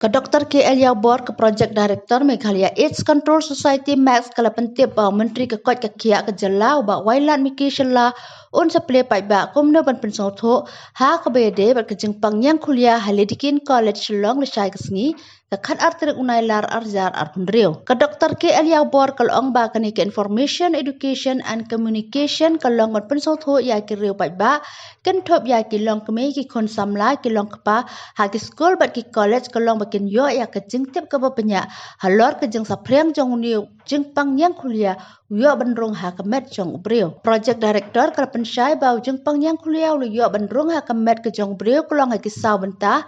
Ke Dr. KL Yabor ke Project Director Meghalaya AIDS Control Society Max kala pentip bau Menteri ke Kot ke Kia ke Jelau ba Wailan Miki Shella un seple pai ba kumno ban pensau tho ha ke bede ba ke jengpang yang kuliah Haledikin College Shillong le syai ke sengi ke khat artrik unai lar arjar arpundriu. Ke Dr. KL Yabor ke ong ba ke Information Education and Communication ke long ban pensau tho ya ke riu pai ba ken thop ya ki long ke me ki kon samla ki long ke pa ha ki school bat ki college ke long kin yo ya ke jing tip ke bapenya halor ke jing sapreng jong niu jing pang yang kuliah yo bandrung ha ke met jong ubreu project director ke pensyai bau jing pang yang kuliah lu yo bandrung ha ke met ke jong ubreu kelong ha ki saw bentah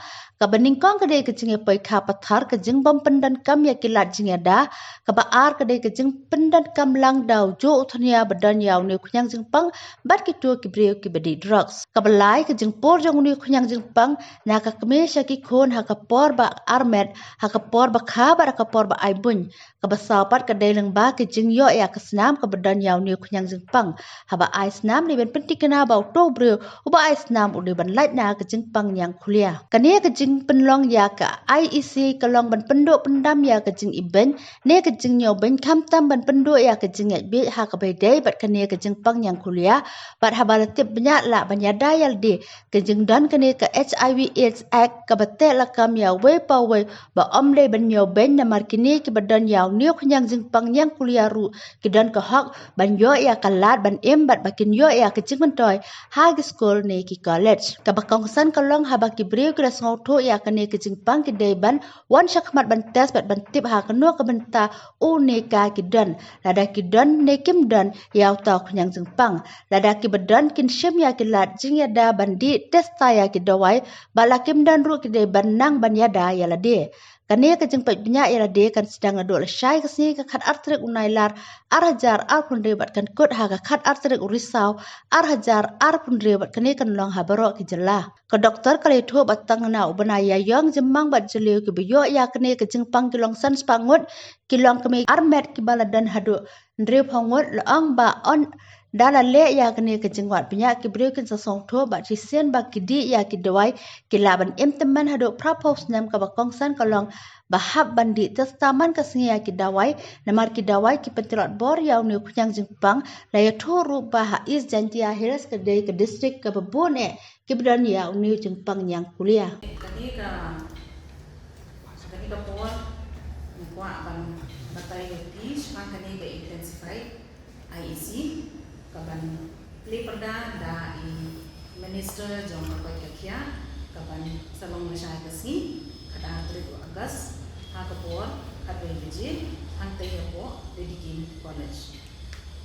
ke beningkong ke dei ke jing pai kha pathar ke jing bom pendan kam ya ki lat jing ada ke baar ke dei ke jing pendan kam lang dau jo uthnia badan yaw ni kunyang jing pang bat ki tu ki breu ki bedi drugs ke belai ke jing por jong ni kunyang jing pang na ka kemesya ki khon ha ka por ba armet hakapor ba khabar hakapor ba aibun ka basapat ka daileng ba ke jing yo ya kesnam ka badan yaw ni kunyang jing pang haba ai snam ni ben pentik kena ba to bre uba ai snam udi ban lait na ke jing pang yang kuliah kania ke jing penlong ya ka IEC ka long ban penduk pendam ya ke jing iben ne ke jing nyo ben kam tam ban penduk ya ke jing bi ha ka bai dai bat kania ke jing pang yang kuliah bat haba latip banyak la banyada yal di ke jing dan kania ke HIV AIDS Act ka batel la kam ya we pa we ba omle ban yo ben na markini ki badan yaw niu khnyang jing pang yang kuliah ru ki dan ka hak ban yo ya kalat ban embat bakin yo ya ke jing mentoy high school ne ki college ka bakong san kalong ha ba ki breu ki rasngau tho ya ka ne ki jing pang ki dei ban wan shakmat ban test bat ban tip ha ka no ka benta u ne ka ki dan lada ki dan ne kim dan yaw ta khnyang jing pang lada ki badan kin shem ya ki lat jing ya da bandi test ta ya ki dawai ba la kim dan ru ki dei ban nang ban ya da ya la de kania ke jeng banyak ya de kan sedang aduk syai ke sini ke khat artrik unai lar arhajar arpundre bat kan kut ha ke khat artrik urisau arhajar arpundre bat kani kan long habaro ki jela ke doktor kali thu bat tangna ubana ya yong jemang bat jeliu ki biyo ya kani ke jeng pang kilong san spangut kilong kemi armet ki baladan hadu ndre phongut laang ba on dala le ya kene ke jengwat punya ki breu kin sosong tho ba chisen ba kidi ya ki dewai ki laban em teman hado prapos nam ka bakong san kalong bahab bandi testaman ka singia ki dawai namar ki dawai ki petilot bor ya uni kunyang jengpang la ya tho ru ba ha is jantia hiras ke dei ke district ke bebone ki bdan ya uni jengpang yang kuliah tadi ka por kwa ban batai di semakani be intensify IEC kaban play perda da minister jong ko kia kaban salong masyai kasi kada 3 August ha kapor kadwe biji ante ko dedikin college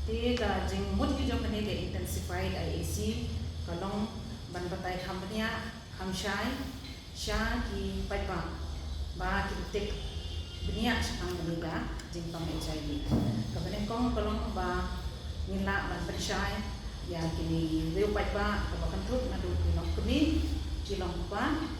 te ga jing mut ki jong kane ke intensified IEC kalong ban batai company hamshai sha ki paipa ba ki tek benia sang benda jing pam HIV kaban kong kalong ba nila man persyai ya kini leu paipa kabakan truk nadu kilong kuni kilong pa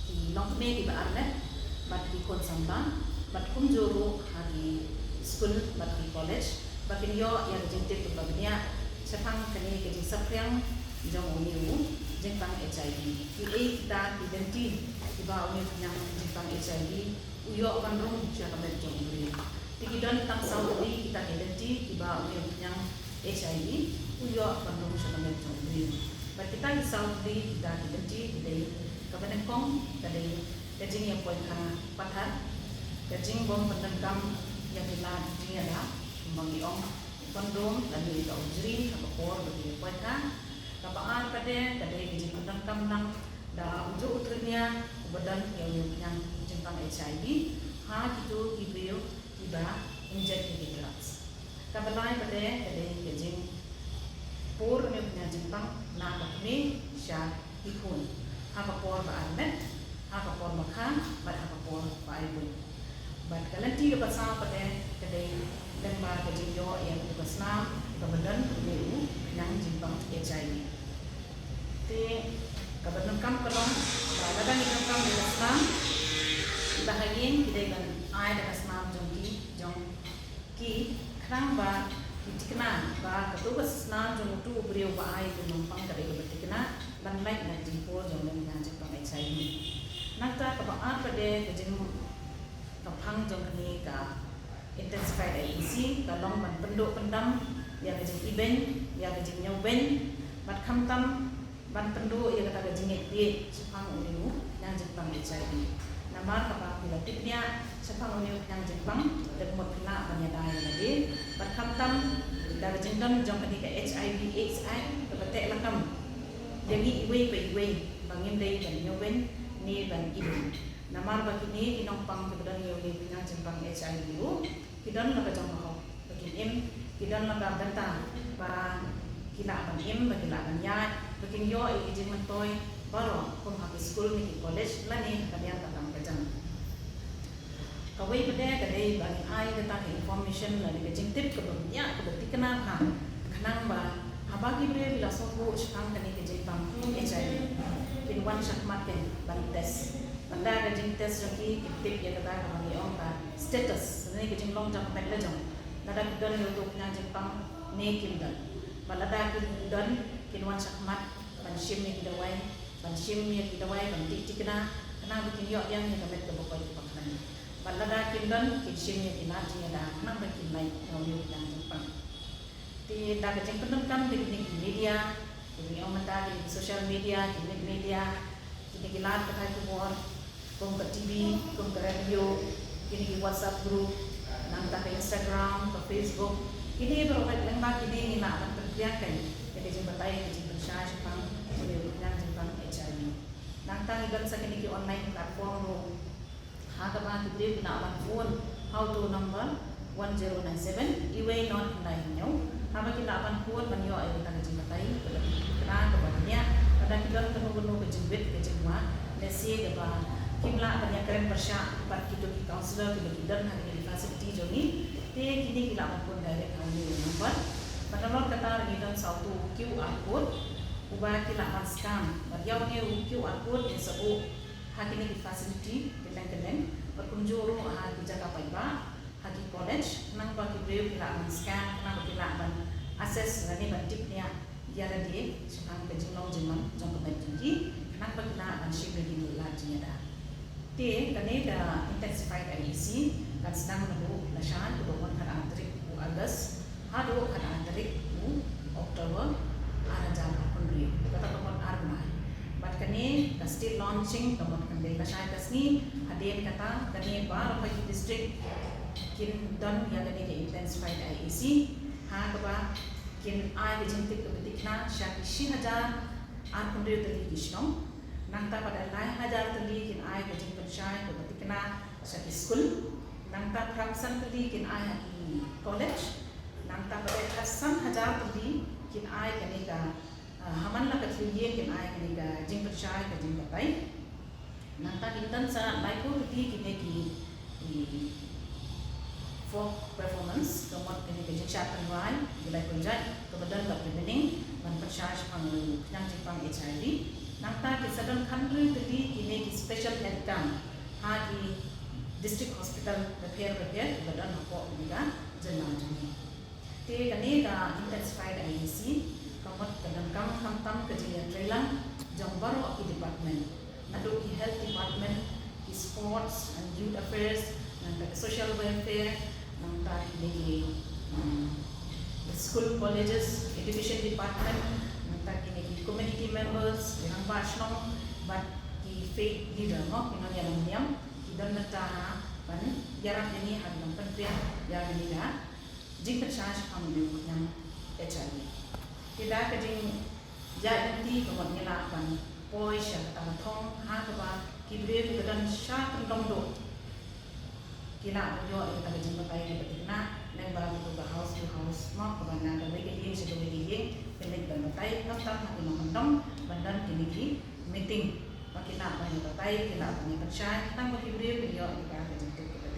kilong me di baarne bat ki kon samba bat kum juru hari school bat ki college bakin yo ya jinte tu babnya sepang kini ke sapriang jong uniu jengpang HIV ki kita identiti di ba uniu yang jengpang HIV uyo kan rung sia kamet jong uniu Tikidon tang saudi kita identiti tiba yang HIV uyo pandong sa kamet jong uniu but kita di saudi kita identiti dari kapan kong dari kajing yang poin ka pathat kajing bom pendengkam yang dilad jing ada bangi ong pandong dari ka ujri ka por bagi poin ka kapaan kade kajing pendengkam nang da ujo utrnya badan yang jengpang HIV ha gitu ibeu tiba inject di drugs kabalai pada kajing por ne punya jengpang na bakni sya ikun ha por ba armet ha por makha ba ha por ba ibun bat kalanti ka sa pada kadai lemba kajing yo yang ubasna kabadan ibeu yang jengpang HIV te kabadan kam kalong baladan ni kam ni Islam bahagian kita kan ai da Islam jong ki krang ba kitikna ba ketu Islam jong tu beriu ba ai tu numpang dari kebetikna ban lain na jimpo jong dan jang pang HIV Nata kapaan pada kejeng kapang jong kini ka intensified IEC kalong ban penduk pendam ya kejeng iben ya kejeng nyoben bat kamtam ban penduk ya kata kejeng dia sepang uniu yang Jepang HIV namar kapang bila tipnya sepang uniu yang Jepang dan mod kena banyadai lagi bat kamtam da kejeng dan jong kini ka HIV AIDS kebetek lakam jadi iwe bangim dai dan nyoben ni ban ibu namar bakini kinong pang kebedan yogi pinang Jepang HIV dulu kidan laga jong ho bakin kidan laga benta para kila ban bagi laga nya bakin yo izin mentoy baro kum habis school ni college lani kalian tatang kajang kawai pada kadai bagi ai kata information lani kajing tip ke banyak ke betik kena ha kanang ba habagi bre bila sobu Jepang kani ke Jepang HIV kin wan shakmat ken ban test banda kajing test lagi tip ya kata kami om ka status sebenarnya kajing long jam pek lejong nada kidan youtube nya Jepang ne kimdan balada kidan kin wan shakmat ban shim ni kidawai ban shim ni kidawai ban tik tikna kana bikin yo yang ni kamet ke bokoy pakran balada kidan kin shim ni kinati ada nang bikin lai ngau yang Jepang ti da kajing penonton di media di omata di social media di media kini gilat kata itu buat kum ke TV, kum ke radio, kini ke WhatsApp group, nangta ke Instagram, ke Facebook. Kini berobat lembak kini nak akan terbiarkan. Jadi jembatai ke jembatai Jepang, boleh dengan Jepang HIV. Nangta ikan sakini ke online platform ro. Hagama kita kena akan phone how to number 1097 iwe not lain nyaw. Haba kita akan phone banyo ay kita ke jembatai. Kena kebanyakan. Pada kita ketemu ke jembet ke jemua. Nasi keban kimla banyak keren persya bat kita ki counselor kita dan hari ini facility joni te kini kita pun direct kami number padahal kata ini dan satu QR code ubah kita scan bagaimana ni QR code yang sebut hari ini facility keleng berkunjung hari jaga paiba hari college nang bagi beliau kita scan nang kita akses ini bentuknya dia ada di sekarang kejenglong jemang jong kebenci nang bagi kita ship di lagi ada Ti kani da intensified IEC kan sedang menunggu nasyaan untuk kan antrik u Agustus hadu kan antrik u Oktober ada jalan pembeli kata pemon arma bat kani ka still launching pemon kan de nasyaan kasni hadin kata kani bar bagi district kin dan yang kani ke intensified IEC ha kaba kin ai jentik ke betikna syaki 1000 pembeli tadi kisnom nangta pada lain hajar teli kin ai ke jing pensyai ke betikna syaki school nangta praksan teli kin ai ki college nangta pada kasan hajar teli kin ai ke ni ka haman la ka tliye kin ai ke ni ka jing pensyai ke jing batai nangta kintan sa laiko teli kin ki folk performance kemot ke ni ke jing syatan rai gilai kunjat kebedan la bening man pensyai pang yang Jepang HIV nangta ke southern country tadi kini ki special headcount ha di district hospital repair badan apa juga jenang jeni te kani ka intensified IEC kamot kadang kam ke jia trailang jong baru aki department nadu ki health department ki sports and youth affairs nangta social welfare nangta kini ki school colleges education department kini ki community members yang bashnong bat ki faith leader mo kino yang diam ki dan nata ban yarak ini hadang penpia ya ini ga jing persas pamdu yang HIV tidak ke jing ja nanti kemot nyela ban poi sya kata thong ha ka ba ki bre ke dan sya tendong do kila yo kita ke jing pakai ke betina nang ba tu ba house to house mo ka ban na ke ke se ke ke pendek dan batai kam hati mengendong bandan kini ki meeting makina banyak batai kila banyak percaya tang bagi beliau beliau juga ada jemput